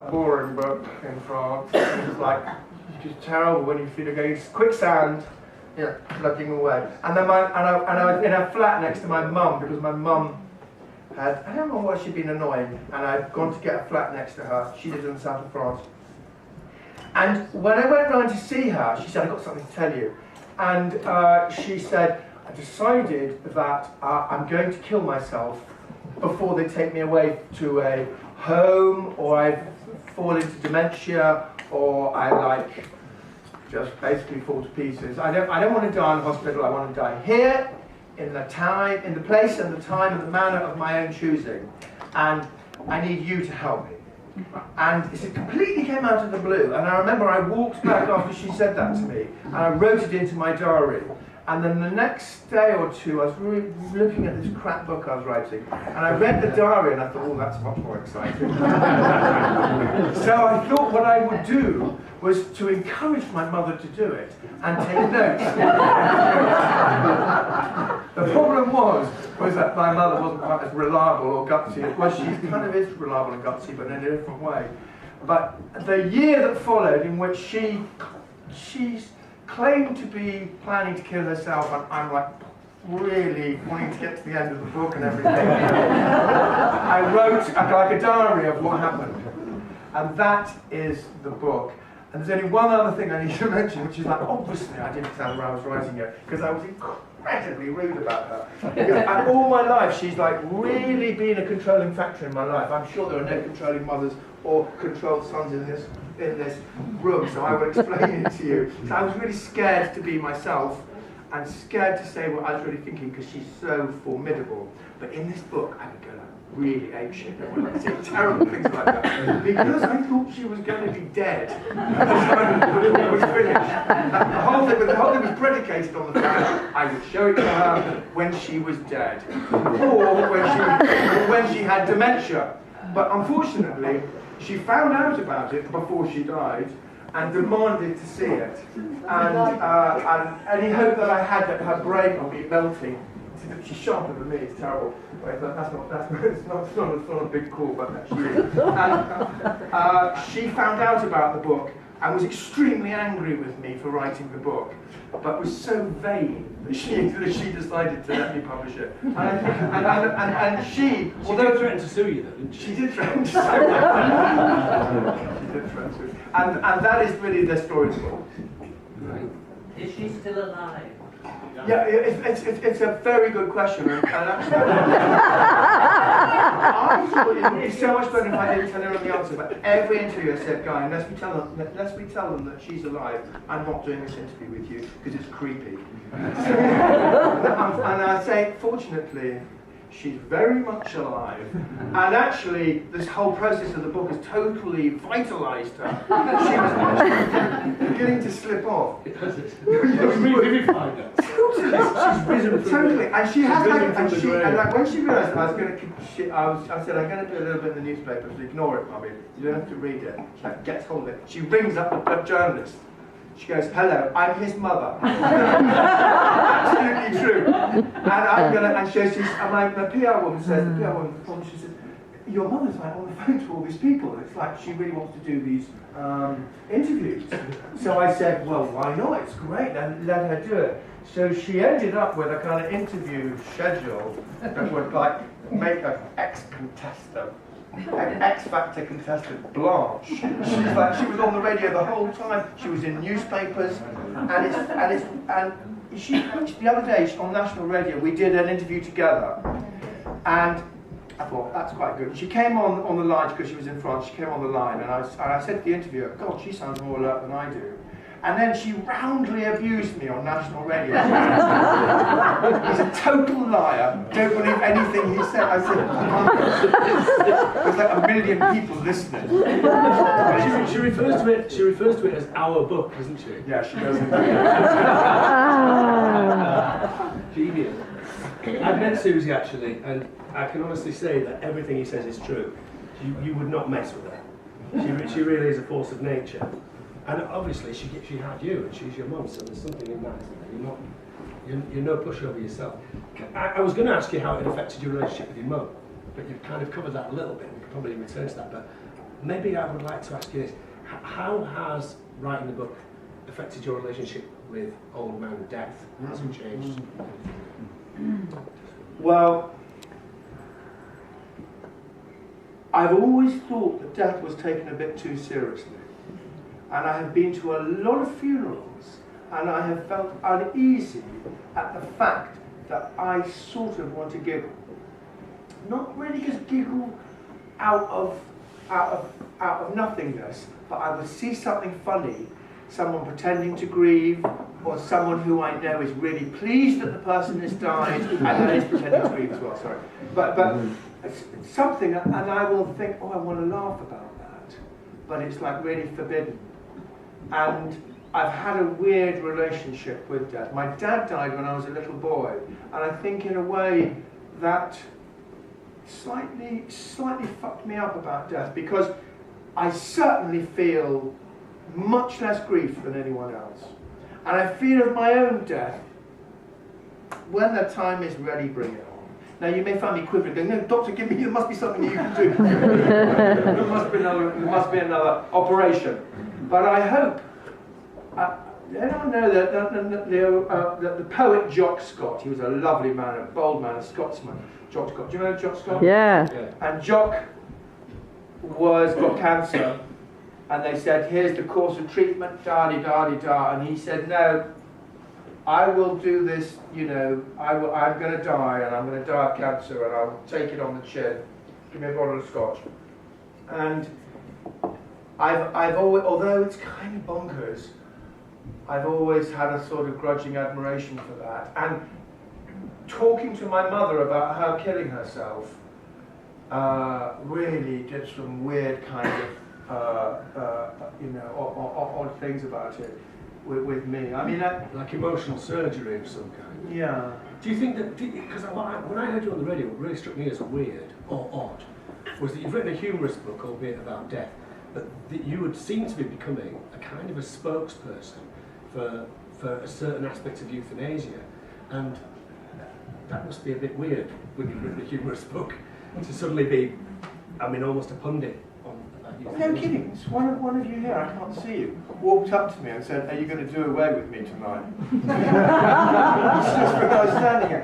boring book in France. It's like just terrible when you feel it going quicksand, plugging away. And then I was in a flat next to my mum because my mum had, I don't know why she'd been annoying, and I'd gone to get a flat next to her. She lived in the south of France. And when I went round to see her, she said, "I've got something to tell you." And she said, "I decided that I'm going to kill myself before they take me away to a home, or I fall into dementia, or I just basically fall to pieces. I don't want to die in a hospital. I want to die here, in the place and the time and the manner of my own choosing, and I need you to help me." And it completely came out of the blue. And I remember I walked back after she said that to me, and I wrote it into my diary. And then the next day or two, I was really looking at this crap book I was writing, and I read the diary, and I thought, "Oh, that's much more exciting." So I thought what I would do was to encourage my mother to do it and take notes. The problem was that my mother wasn't quite as reliable or gutsy. Well, she kind of is reliable and gutsy, but in a different way. But the year that followed, in which she's claimed to be planning to kill herself, and I'm like really wanting to get to the end of the book and everything. I wrote like a diary of what happened, and that is the book. And there's only one other thing I need to mention, which is like obviously I didn't tell her I was writing it because I was incredibly rude about her. Because all my life she's like really been a controlling factor in my life. I'm sure there are no controlling mothers or controlled sons in this room, so I will explain it to you. So I was really scared to be myself and scared to say what I was really thinking because she's so formidable. But in this book, I would go like really apeshit when I say terrible things like that because I thought she was going to be dead. It was finished. The whole thing was predicated on the fact I would show it to her when she was dead or when she had dementia. But unfortunately, she found out about it before she died and demanded to see it. And any hope that I had that her brain would be melting. She's sharper than me, it's terrible. Wait, it's not a big call, but she is. And she found out about the book and was extremely angry with me for writing the book, but was so vain that she decided to let me publish it. And she threatened to sue you, though, didn't she? She did threaten to sue me. She did threaten to sue me. And that is really the story of the book. Right. Is she still alive? Yeah, it's a very good question. And actually, I thought it would be so much better if I didn't tell her the answer. But every interviewer said, "Guy, unless we tell them that she's alive, I'm not doing this interview with you because it's creepy." And I say, fortunately, she's very much alive, and actually, this whole process of the book has totally vitalised her. She was beginning to slip off. Revivified her. She's risen totally, and she has like when she realised I was going to, I said I'm going to do a little bit in the newspaper. So ignore it, Mummy. You don't have to read it. She like, gets hold of it. She rings up a journalist. She goes, "Hello, I'm his mother." Absolutely true. And I'm gonna, and she's, and the PR woman says, she says, "Your mother's like on the phone to all these people. It's like she really wants to do these interviews." So I said, "Well, why not? It's great. Let her do it." So she ended up with a kind of interview schedule that would like make an ex-contestant. X Factor contestant Blanche. She was on the radio the whole time. She was in newspapers, and she the other day on national radio we did an interview together, and I thought that's quite good. She came on the line because she was in France. She came on the line, and I said to the interviewer, "God, she sounds more alert than I do." And then she roundly abused me on national radio. He's a total liar. Don't believe anything he said. I said, there's like a million people listening. She refers to it as our book, doesn't she? Yeah, she does. Genius. I've met Susie actually, and I can honestly say that everything he says is true. You would not mess with her. She really is a force of nature. And obviously she had you, and she's your mum, so there's something in that, isn't there? You're no pushover yourself. I was going to ask you how it affected your relationship with your mum, but you've kind of covered that a little bit. We could probably return to that. But maybe I would like to ask you this. How has writing the book affected your relationship with old man death? Has it changed? Well, I've always thought that death was taken a bit too seriously. And I have been to a lot of funerals, and I have felt uneasy at the fact that I sort of want to giggle. Not really just giggle out of nothingness, but I would see something funny, someone pretending to grieve, or someone who I know is really pleased that the person has died, and that is pretending to grieve as well, sorry. But it's something, and I will think, oh, I want to laugh about that, but it's like really forbidden. And I've had a weird relationship with death. My dad died when I was a little boy, and I think in a way that slightly fucked me up about death, because I certainly feel much less grief than anyone else. And I feel of my own death, when the time is ready, bring it on. Now you may find me quivering, going, no, doctor, give me, there must be something you can do. there must be another operation. But I hope, anyone know that the poet Jock Scott, he was a lovely man, a bold man, a Scotsman. Jock Scott, do you know Jock Scott? Yeah. And Jock got cancer, and they said, here's the course of treatment, da-di-da-di-da, and he said, no, I will do this, you know, I'm going to die, and I'm going to die of cancer, and I'll take it on the chin. Give me a bottle of scotch. And I've always, although it's kind of bonkers, I've always had a sort of grudging admiration for that. And talking to my mother about her killing herself really did some weird kind of, you know, odd things about it with me. I mean, like emotional surgery of some kind. Yeah. Do you think that, because when I heard you on the radio, what really struck me as weird or odd was that you've written a humorous book, albeit about death, but that you would seem to be becoming a kind of a spokesperson for a certain aspect of euthanasia, and that must be a bit weird when you've written a humorous book to suddenly be, I mean, almost a pundit on about euthanasia. No kidding. It's one of you here, I can't see you, walked up to me and said, are you going to do away with me tonight? It's just because I was standing here.